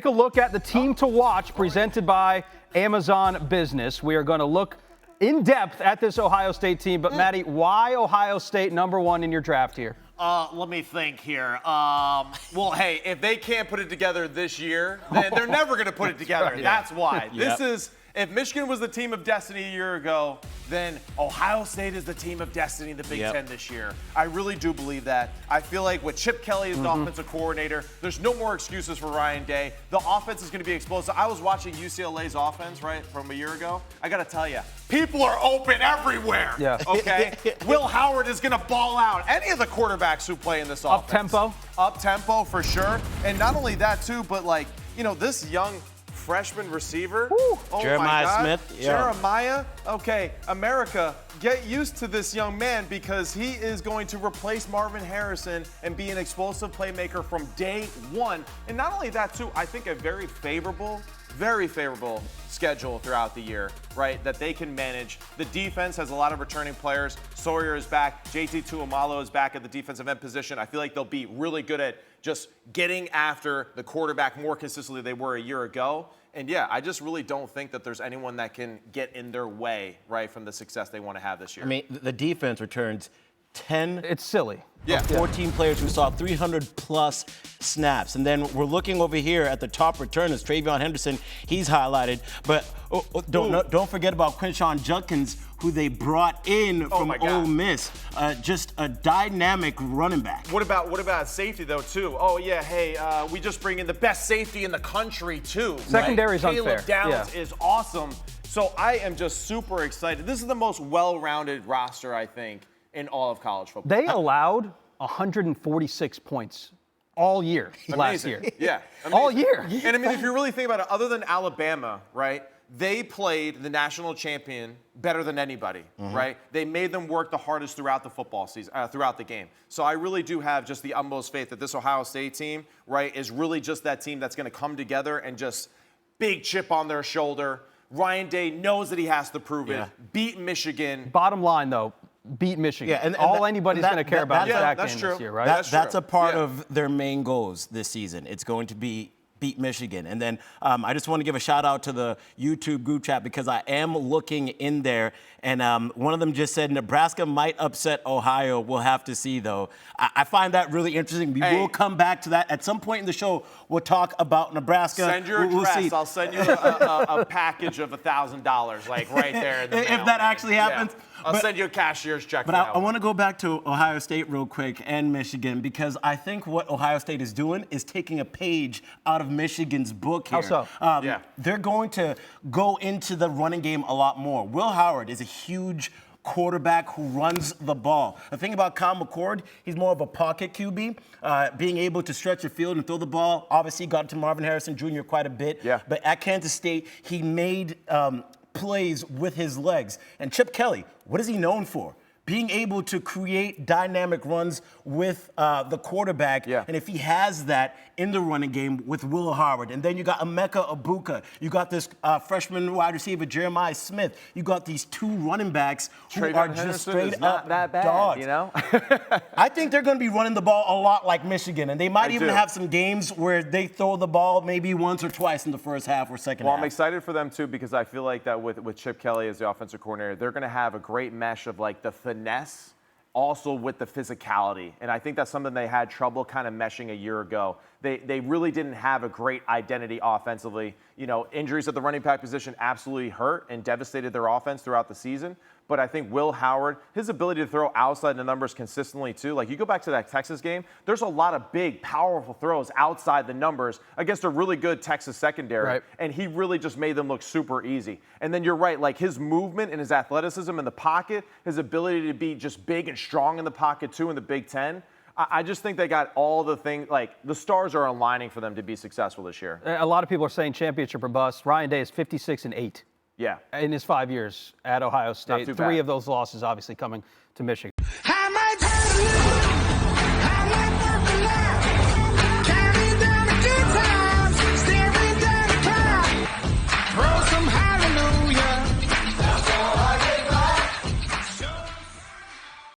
take a look at the team to watch presented by Amazon Business. We are going to look in depth at this Ohio State team. But, Maddie, why Ohio State #1 in your draft here? Let me think here. Well, hey, if they can't put it together this year, then they're never going to put it together. Right. That's why. Yep. If Michigan was the team of destiny a year ago, then Ohio State is the team of destiny in the Big Ten this year. I really do believe that. I feel like with Chip Kelly as the offensive coordinator, there's no more excuses for Ryan Day. The offense is going to be explosive. I was watching UCLA's offense, right, from a year ago. I got to tell you, people are open everywhere. Yeah. Okay? Will Howard is going to ball out. Any of the quarterbacks who play in this offense. Up-tempo? Up-tempo, for sure. And not only that, too, but, like, you know, this young freshman receiver. Woo. Oh Jeremiah my God. Smith. Yeah. Jeremiah. Okay, America, get used to this young man because he is going to replace Marvin Harrison and be an explosive playmaker from day one. And not only that, too, I think a very favorable schedule throughout the year, right, that they can manage. The defense has a lot of returning players. Sawyer is back. JT Tuamalo is back at the defensive end position. I feel like they'll be really good at just getting after the quarterback more consistently than they were a year ago. And, yeah, I just really don't think that there's anyone that can get in their way, right, from the success they want to have this year. I mean, the defense returns 10 It's silly. Yeah. 14 players who saw 300-plus snaps. And then we're looking over here at the top returners. Travion Henderson, he's highlighted. But don't forget about Quinshawn Judkins, who they brought in from Ole Miss. Just a dynamic running back. What about safety, though, too? Oh, yeah, hey, we just bring in the best safety in the country, too. Secondary's right? unfair. Caleb Downs is awesome. So I am just super excited. This is the most well-rounded roster, I think, in all of college football. They allowed 146 points all year last year. Yeah. All year. And, I mean, if you really think about it, other than Alabama, right, they played the national champion better than anybody, right? They made them work the hardest throughout the football season, throughout the game. So I really do have just the utmost faith that this Ohio State team, right, is really just that team that's going to come together and just big chip on their shoulder. Ryan Day knows that he has to prove it. Beat Michigan. Bottom line, though, beat Michigan. Yeah, and all anybody's going to care about is that that's game true. this year, right? That's a part of their main goals this season. It's going to be beat Michigan. And then I just want to give a shout out to the YouTube group chat because I am looking in there. And one of them just said Nebraska might upset Ohio. We'll have to see, though. I find that really interesting. We will come back to that. At some point in the show, we'll talk about Nebraska. Send your address. We'll see. I'll send you a package of $1,000, like right there in the mail, if that actually happens. Yeah. I'll send you a cashier's check. But I want to go back to Ohio State real quick and Michigan because I think what Ohio State is doing is taking a page out of Michigan's book here. How so? They're going to go into the running game a lot more. Will Howard is a huge quarterback who runs the ball. The thing about Kyle McCord, he's more of a pocket QB, being able to stretch the field and throw the ball. Obviously, got to Marvin Harrison Jr. quite a bit. Yeah. But at Kansas State, he made plays with his legs. And Chip Kelly, what is he known for? Being able to create dynamic runs with the quarterback. Yeah. And if he has that in the running game with Will Howard, and then you got Emeka Egbuka, you got this freshman wide receiver, Jeremiah Smith, you got these two running backs who are just straight up that bad, dogs. you know? I think they're going to be running the ball a lot like Michigan, and they might even have some games where they throw the ball maybe once or twice in the first half or second half. Well, I'm excited for them, too, because I feel like that with Chip Kelly as the offensive coordinator, they're going to have a great mesh of, like, the finesse also with the physicality. And I think that's something they had trouble kind of meshing a year ago. They really didn't have a great identity offensively. You know, injuries at the running back position absolutely hurt and devastated their offense throughout the season. But I think Will Howard, his ability to throw outside the numbers consistently, too. Like, you go back to that Texas game, there's a lot of big, powerful throws outside the numbers against a really good Texas secondary. Right. And he really just made them look super easy. And then you're right, like, his movement and his athleticism in the pocket, his ability to be just big and strong in the pocket, too, in the Big Ten. I just think they got all the things, like, the stars are aligning for them to be successful this year. A lot of people are saying championship or bust. Ryan Day is 56-8. Yeah. In his 5 years at Ohio State. too 3 bad. of those losses obviously coming to Michigan.